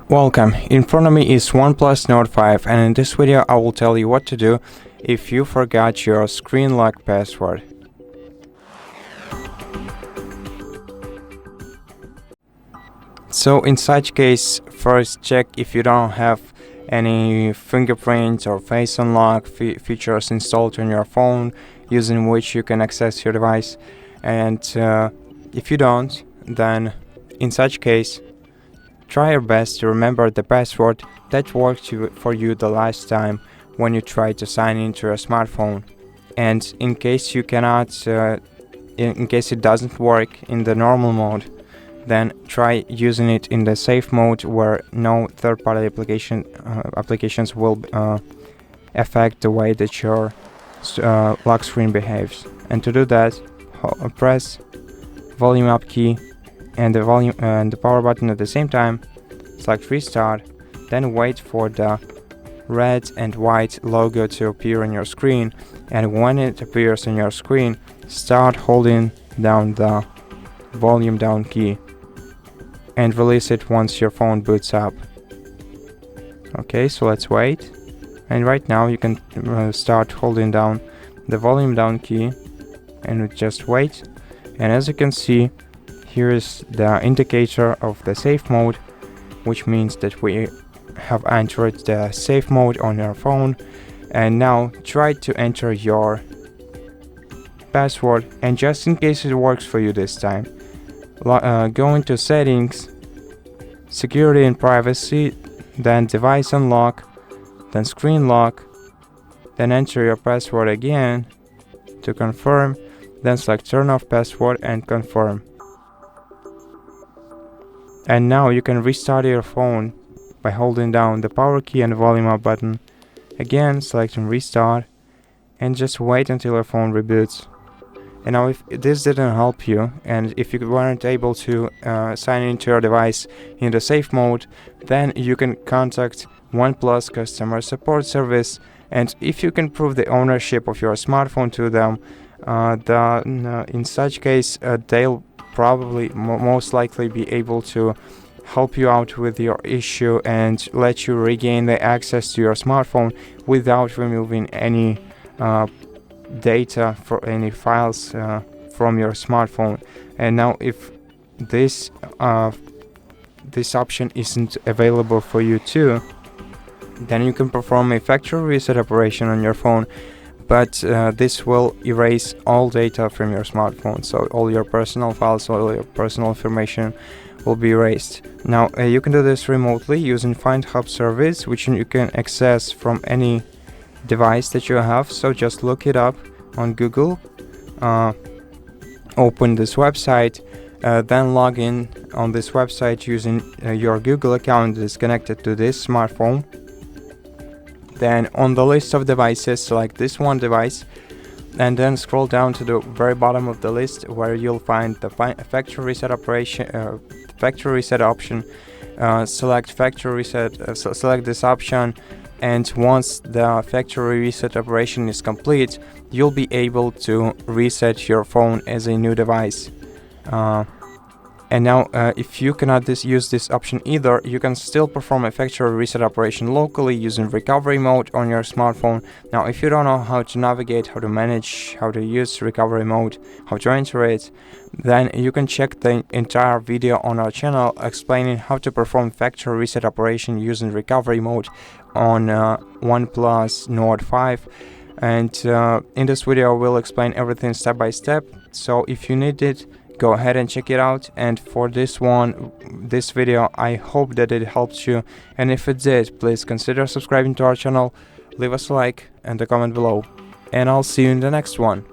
Welcome, in front of me is OnePlus Nord 5, and in this video I will tell you what to do if you forgot your screen lock password. So in such case, first check if you don't have any fingerprint or face unlock features installed on your phone using which you can access your device, and if you don't, then in such case try your best to remember the password that worked for you the last time when you tried to sign into your smartphone. And in case you cannot, in case it doesn't work in the normal mode, then try using it in the safe mode where no third-party applications will affect the way that your lock screen behaves. And to do that, press volume up key and the volume and the power button at the same time, select restart, then wait for the red and white logo to appear on your screen, and when it appears on your screen, start holding down the volume down key and release it once your phone boots up. Okay, so let's wait, and right now you can start holding down the volume down key and just wait, and as you can see, here is the indicator of the safe mode, which means that we have entered the safe mode on your phone. And now try to enter your password, and just in case it works for you this time, go into settings, security and privacy, then device unlock, then screen lock, then enter your password again to confirm, then select turn off password and confirm. And now you can restart your phone by holding down the power key and volume up button, again selecting restart, and just wait until your phone reboots. And now if this didn't help you, and if you weren't able to sign into your device in the safe mode, then you can contact OnePlus customer support service, and if you can prove the ownership of your smartphone to them, in such case they'll probably most likely be able to help you out with your issue and let you regain the access to your smartphone without removing any data for any files from your smartphone. And now if this option isn't available for you too, then you can perform a factory reset operation on your phone, but this will erase all data from your smartphone, so all your personal files, all your personal information will be erased. Now you can do this remotely using Find Hub service, which you can access from any device that you have. So just look it up on Google, open this website, then log in on this website using your Google account that is connected to this smartphone. Then on the list of devices, select this one device, and then scroll down to the very bottom of the list where you'll find the factory reset operation, factory reset option. Select factory reset, select this option, and once the factory reset operation is complete, you'll be able to reset your phone as a new device. And now if you cannot use this option either, you can still perform a factory reset operation locally using recovery mode on your smartphone. Now if you don't know how to navigate, how to manage, how to use recovery mode, how to enter it, then you can check the entire video on our channel explaining how to perform factory reset operation using recovery mode on OnePlus Nord 5. And in this video we'll explain everything step by step, so if you need it, go ahead and check it out. And for this video, I hope that it helped you, and if it did, please consider subscribing to our channel, leave us a like and a comment below, and I'll see you in the next one.